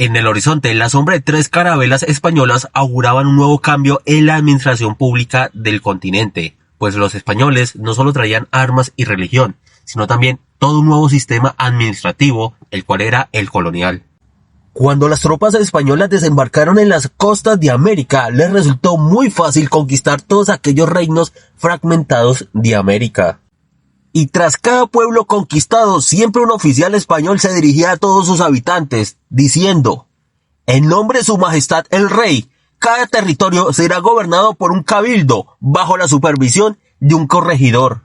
En el horizonte, la sombra de 3 carabelas españolas auguraban un nuevo cambio en la administración pública del continente, pues los españoles no solo traían armas y religión, sino también todo un nuevo sistema administrativo, el cual era el colonial. Cuando las tropas españolas desembarcaron en las costas de América, les resultó muy fácil conquistar todos aquellos reinos fragmentados de América. Y tras cada pueblo conquistado, siempre un oficial español se dirigía a todos sus habitantes, diciendo: en nombre de su majestad el rey, cada territorio será gobernado por un cabildo, bajo la supervisión de un corregidor.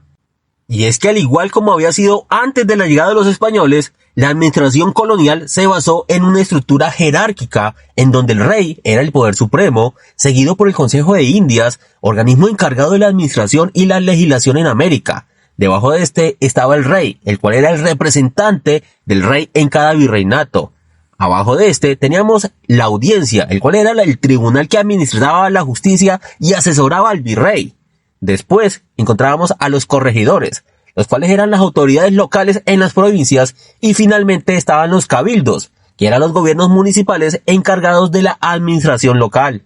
Y es que al igual como había sido antes de la llegada de los españoles, la administración colonial se basó en una estructura jerárquica, en donde el rey era el poder supremo, seguido por el Consejo de Indias, organismo encargado de la administración y la legislación en América. Debajo de este estaba el rey, el cual era el representante del rey en cada virreinato. Abajo de este teníamos la audiencia, el cual era el tribunal que administraba la justicia y asesoraba al virrey. Después encontrábamos a los corregidores, los cuales eran las autoridades locales en las provincias, y finalmente estaban los cabildos, que eran los gobiernos municipales encargados de la administración local.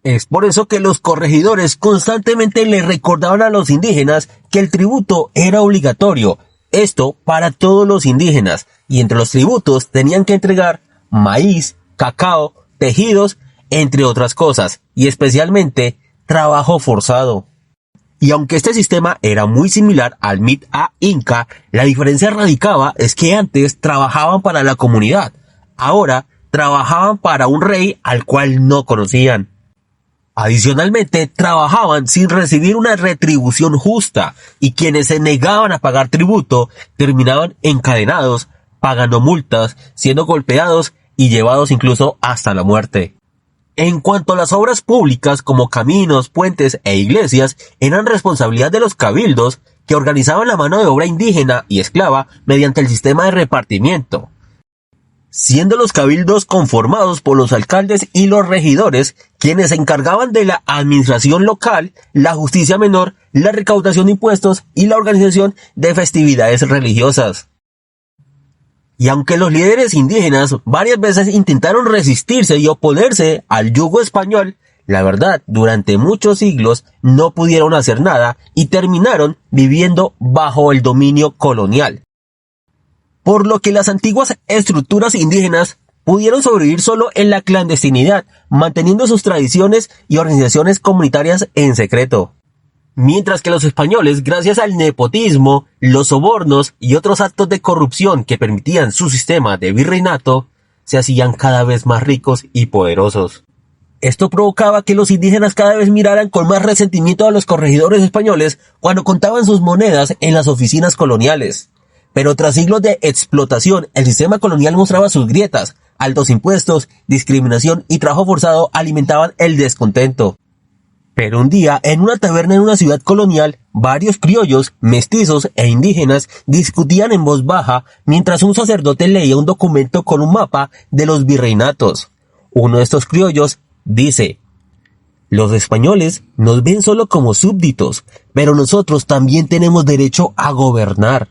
Es por eso que los corregidores constantemente le recordaban a los indígenas que el tributo era obligatorio, esto para todos los indígenas, y entre los tributos tenían que entregar maíz, cacao, tejidos, entre otras cosas, y especialmente trabajo forzado. Y aunque este sistema era muy similar al MIT-A Inca, la diferencia radicaba es que antes trabajaban para la comunidad, ahora trabajaban para un rey al cual no conocían. Adicionalmente, trabajaban sin recibir una retribución justa, y quienes se negaban a pagar tributo terminaban encadenados, pagando multas, siendo golpeados y llevados incluso hasta la muerte. En cuanto a las obras públicas como caminos, puentes e iglesias, eran responsabilidad de los cabildos, que organizaban la mano de obra indígena y esclava mediante el sistema de repartimiento, siendo los cabildos conformados por los alcaldes y los regidores, quienes se encargaban de la administración local, la justicia menor, la recaudación de impuestos y la organización de festividades religiosas. Y aunque los líderes indígenas varias veces intentaron resistirse y oponerse al yugo español, la verdad, durante muchos siglos no pudieron hacer nada y terminaron viviendo bajo el dominio colonial. Por lo que las antiguas estructuras indígenas pudieron sobrevivir solo en la clandestinidad, manteniendo sus tradiciones y organizaciones comunitarias en secreto. Mientras que los españoles, gracias al nepotismo, los sobornos y otros actos de corrupción que permitían su sistema de virreinato, se hacían cada vez más ricos y poderosos. Esto provocaba que los indígenas cada vez miraran con más resentimiento a los corregidores españoles cuando contaban sus monedas en las oficinas coloniales. Pero tras siglos de explotación, el sistema colonial mostraba sus grietas. Altos impuestos, discriminación y trabajo forzado alimentaban el descontento. Pero un día, en una taberna en una ciudad colonial, varios criollos, mestizos e indígenas discutían en voz baja mientras un sacerdote leía un documento con un mapa de los virreinatos. Uno de estos criollos dice: los españoles nos ven solo como súbditos, pero nosotros también tenemos derecho a gobernar.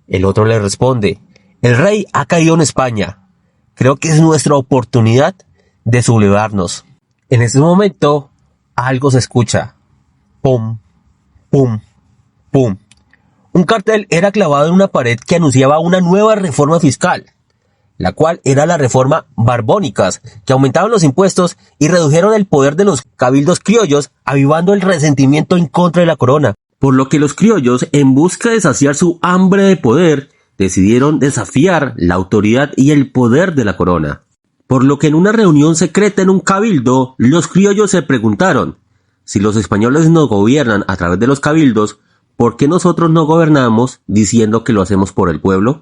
El otro le responde: el rey ha caído en España. Creo que es nuestra oportunidad de sublevarnos. En ese momento, algo se escucha. Pum, pum, pum. Un cartel era clavado en una pared que anunciaba una nueva reforma fiscal, la cual era la reforma Barbónicas, que aumentaban los impuestos y redujeron el poder de los cabildos criollos, avivando el resentimiento en contra de la corona. Por lo que los criollos, en busca de saciar su hambre de poder, decidieron desafiar la autoridad y el poder de la corona. Por lo que en una reunión secreta en un cabildo, los criollos se preguntaron: si los españoles nos gobiernan a través de los cabildos, ¿por qué nosotros no gobernamos diciendo que lo hacemos por el pueblo?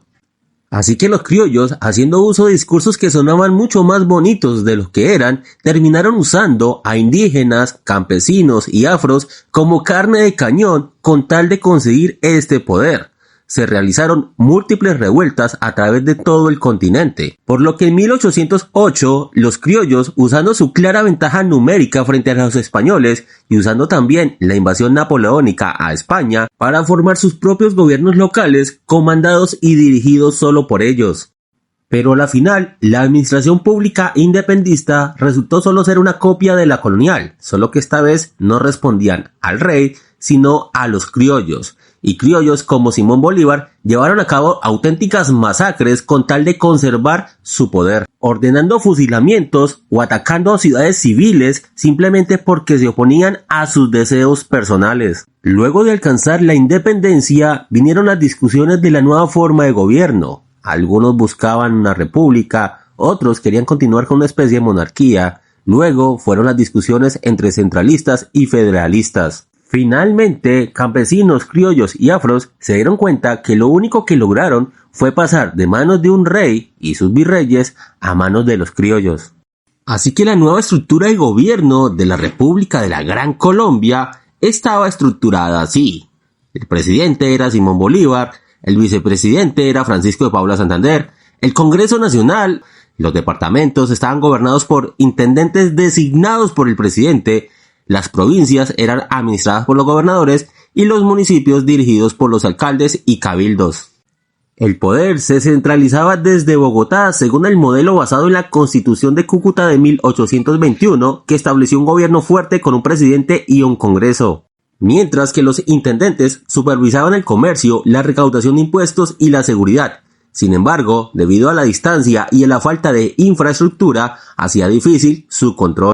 Así que los criollos, haciendo uso de discursos que sonaban mucho más bonitos de lo que eran, terminaron usando a indígenas, campesinos y afros como carne de cañón con tal de conseguir este poder. Se realizaron múltiples revueltas a través de todo el continente, por lo que en 1808 los criollos, usando su clara ventaja numérica frente a los españoles y usando también la invasión napoleónica a España para formar sus propios gobiernos locales comandados y dirigidos solo por ellos. Pero a la final, la administración pública independista resultó solo ser una copia de la colonial, solo que esta vez no respondían al rey, sino a los criollos. Y criollos como Simón Bolívar llevaron a cabo auténticas masacres con tal de conservar su poder, ordenando fusilamientos o atacando a ciudades civiles simplemente porque se oponían a sus deseos personales. Luego de alcanzar la independencia, vinieron las discusiones de la nueva forma de gobierno. Algunos buscaban una república, otros querían continuar con una especie de monarquía. Luego fueron las discusiones entre centralistas y federalistas. Finalmente, campesinos, criollos y afros se dieron cuenta que lo único que lograron fue pasar de manos de un rey y sus virreyes a manos de los criollos. Así que la nueva estructura de gobierno de la República de la Gran Colombia estaba estructurada así. El presidente era Simón Bolívar, el vicepresidente era Francisco de Paula Santander, el Congreso Nacional, los departamentos estaban gobernados por intendentes designados por el presidente, las provincias eran administradas por los gobernadores y los municipios dirigidos por los alcaldes y cabildos. El poder se centralizaba desde Bogotá según el modelo basado en la Constitución de Cúcuta de 1821, que estableció un gobierno fuerte con un presidente y un congreso. Mientras que los intendentes supervisaban el comercio, la recaudación de impuestos y la seguridad. Sin embargo, debido a la distancia y a la falta de infraestructura, hacía difícil su control.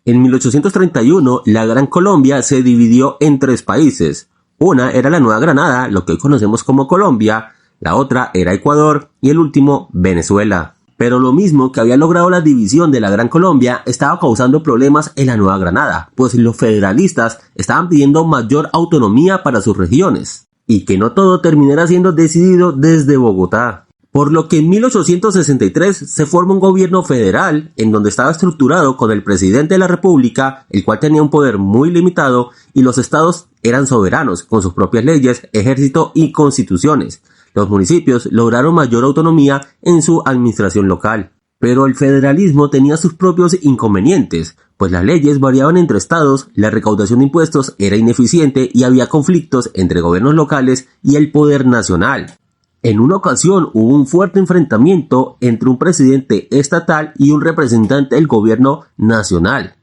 En 1831, la Gran Colombia se dividió en 3 países. Una era la Nueva Granada, lo que hoy conocemos como Colombia, la otra era Ecuador y el último Venezuela. Pero lo mismo que había logrado la división de la Gran Colombia estaba causando problemas en la Nueva Granada, pues los federalistas estaban pidiendo mayor autonomía para sus regiones, y que no todo terminara siendo decidido desde Bogotá. Por lo que en 1863 se forma un gobierno federal en donde estaba estructurado con el presidente de la República, el cual tenía un poder muy limitado, y los estados eran soberanos con sus propias leyes, ejército y constituciones. Los municipios lograron mayor autonomía en su administración local. Pero el federalismo tenía sus propios inconvenientes, pues las leyes variaban entre estados, la recaudación de impuestos era ineficiente y había conflictos entre gobiernos locales y el poder nacional. En una ocasión hubo un fuerte enfrentamiento entre un presidente estatal y un representante del gobierno nacional,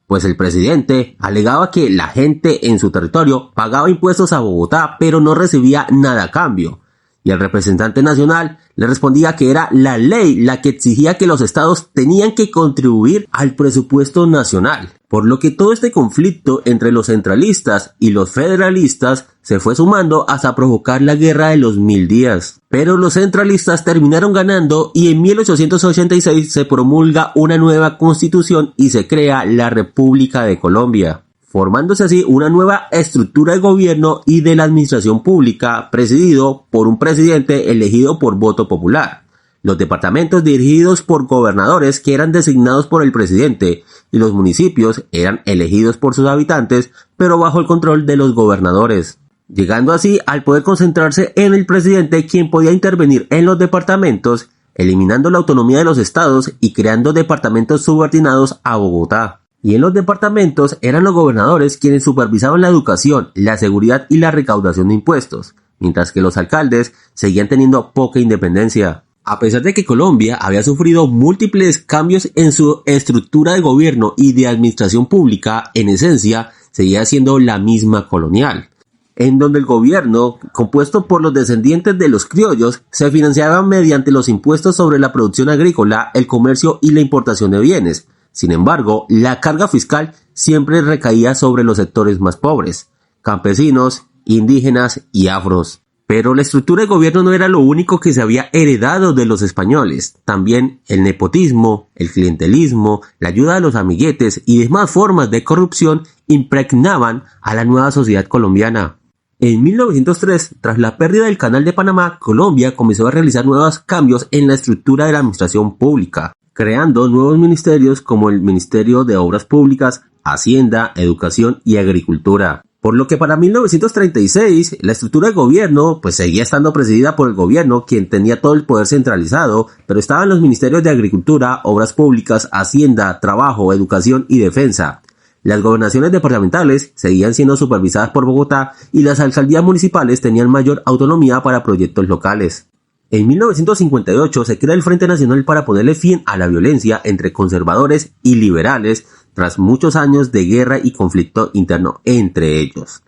pues el presidente alegaba que la gente en su territorio pagaba impuestos a Bogotá pero no recibía nada a cambio, y el representante nacional le respondía que era la ley la que exigía que los estados tenían que contribuir al presupuesto nacional, por lo que todo este conflicto entre los centralistas y los federalistas se fue sumando hasta provocar la Guerra de los 1000 días. Pero los centralistas terminaron ganando y en 1886 se promulga una nueva constitución y se crea la República de Colombia, formándose así una nueva estructura de gobierno y de la administración pública presidido por un presidente elegido por voto popular, los departamentos dirigidos por gobernadores que eran designados por el presidente y los municipios eran elegidos por sus habitantes pero bajo el control de los gobernadores, llegando así al poder concentrarse en el presidente, quien podía intervenir en los departamentos, eliminando la autonomía de los estados y creando departamentos subordinados a Bogotá. Y en los departamentos eran los gobernadores quienes supervisaban la educación, la seguridad y la recaudación de impuestos, mientras que los alcaldes seguían teniendo poca independencia. A pesar de que Colombia había sufrido múltiples cambios en su estructura de gobierno y de administración pública, en esencia seguía siendo la misma colonial, en donde el gobierno, compuesto por los descendientes de los criollos, se financiaba mediante los impuestos sobre la producción agrícola, el comercio y la importación de bienes. Sin embargo, la carga fiscal siempre recaía sobre los sectores más pobres, campesinos, indígenas y afros. Pero la estructura de gobierno no era lo único que se había heredado de los españoles. También el nepotismo, el clientelismo, la ayuda a los amiguetes y demás formas de corrupción impregnaban a la nueva sociedad colombiana. En 1903, tras la pérdida del Canal de Panamá, Colombia comenzó a realizar nuevos cambios en la estructura de la administración pública, creando nuevos ministerios como el Ministerio de Obras Públicas, Hacienda, Educación y Agricultura. Por lo que para 1936 la estructura de gobierno seguía estando presidida por el gobierno, quien tenía todo el poder centralizado, pero estaban los ministerios de Agricultura, Obras Públicas, Hacienda, Trabajo, Educación y Defensa. Las gobernaciones departamentales seguían siendo supervisadas por Bogotá y las alcaldías municipales tenían mayor autonomía para proyectos locales. En 1958 se crea el Frente Nacional para ponerle fin a la violencia entre conservadores y liberales tras muchos años de guerra y conflicto interno entre ellos.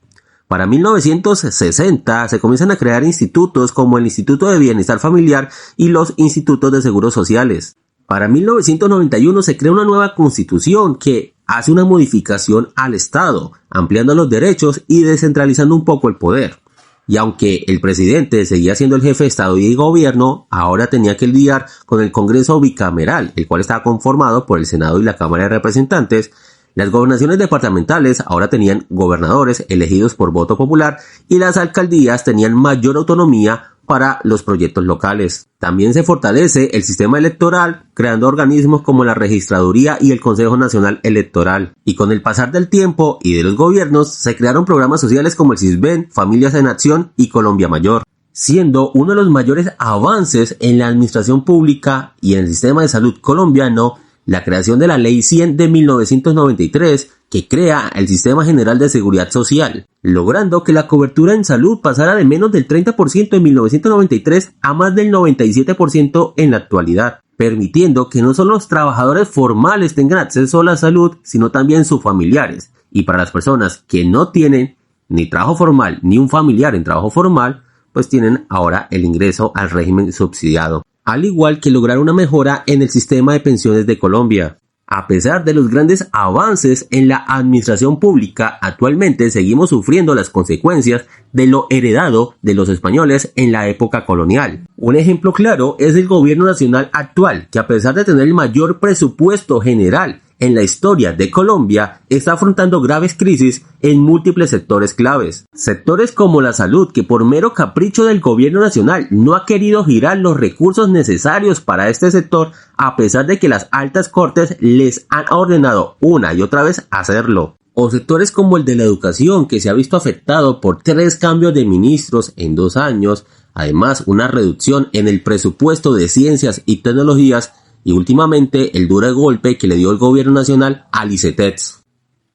Para 1960 se comienzan a crear institutos como el Instituto de Bienestar Familiar y los Institutos de Seguros Sociales. Para 1991 se crea una nueva constitución que hace una modificación al Estado, ampliando los derechos y descentralizando un poco el poder. Y aunque el presidente seguía siendo el jefe de Estado y gobierno, ahora tenía que lidiar con el Congreso bicameral, el cual estaba conformado por el Senado y la Cámara de Representantes. Las gobernaciones departamentales ahora tenían gobernadores elegidos por voto popular y las alcaldías tenían mayor autonomía para los proyectos locales. También se fortalece el sistema electoral, creando organismos como la Registraduría y el Consejo Nacional Electoral. Y con el pasar del tiempo y de los gobiernos, se crearon programas sociales como el CISBEN, Familias en Acción y Colombia Mayor, siendo uno de los mayores avances en la administración pública y en el sistema de salud colombiano la creación de la Ley 100 de 1993, que crea el Sistema General de Seguridad Social, logrando que la cobertura en salud pasara de menos del 30% en 1993 a más del 97% en la actualidad, permitiendo que no solo los trabajadores formales tengan acceso a la salud, sino también sus familiares. Y para las personas que no tienen ni trabajo formal ni un familiar en trabajo formal, pues tienen ahora el ingreso al régimen subsidiado, al igual que lograr una mejora en el sistema de pensiones de Colombia. A pesar de los grandes avances en la administración pública, actualmente seguimos sufriendo las consecuencias de lo heredado de los españoles en la época colonial. Un ejemplo claro es el gobierno nacional actual, que a pesar de tener el mayor presupuesto general en la historia de Colombia, está afrontando graves crisis en múltiples sectores claves. Sectores como la salud, que por mero capricho del gobierno nacional no ha querido girar los recursos necesarios para este sector, a pesar de que las altas cortes les han ordenado una y otra vez hacerlo. O sectores como el de la educación, que se ha visto afectado por 3 cambios de ministros en 2 años, además una reducción en el presupuesto de ciencias y tecnologías, y últimamente el duro golpe que le dio el gobierno nacional al ICETEX.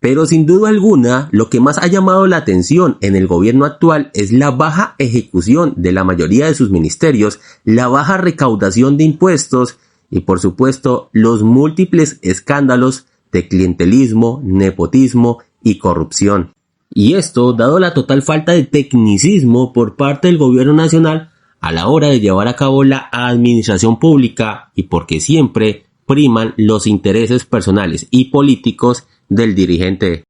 Pero sin duda alguna, lo que más ha llamado la atención en el gobierno actual es la baja ejecución de la mayoría de sus ministerios, la baja recaudación de impuestos y por supuesto los múltiples escándalos de clientelismo, nepotismo y corrupción. Y esto dado la total falta de tecnicismo por parte del gobierno nacional a la hora de llevar a cabo la administración pública y porque siempre priman los intereses personales y políticos del dirigente.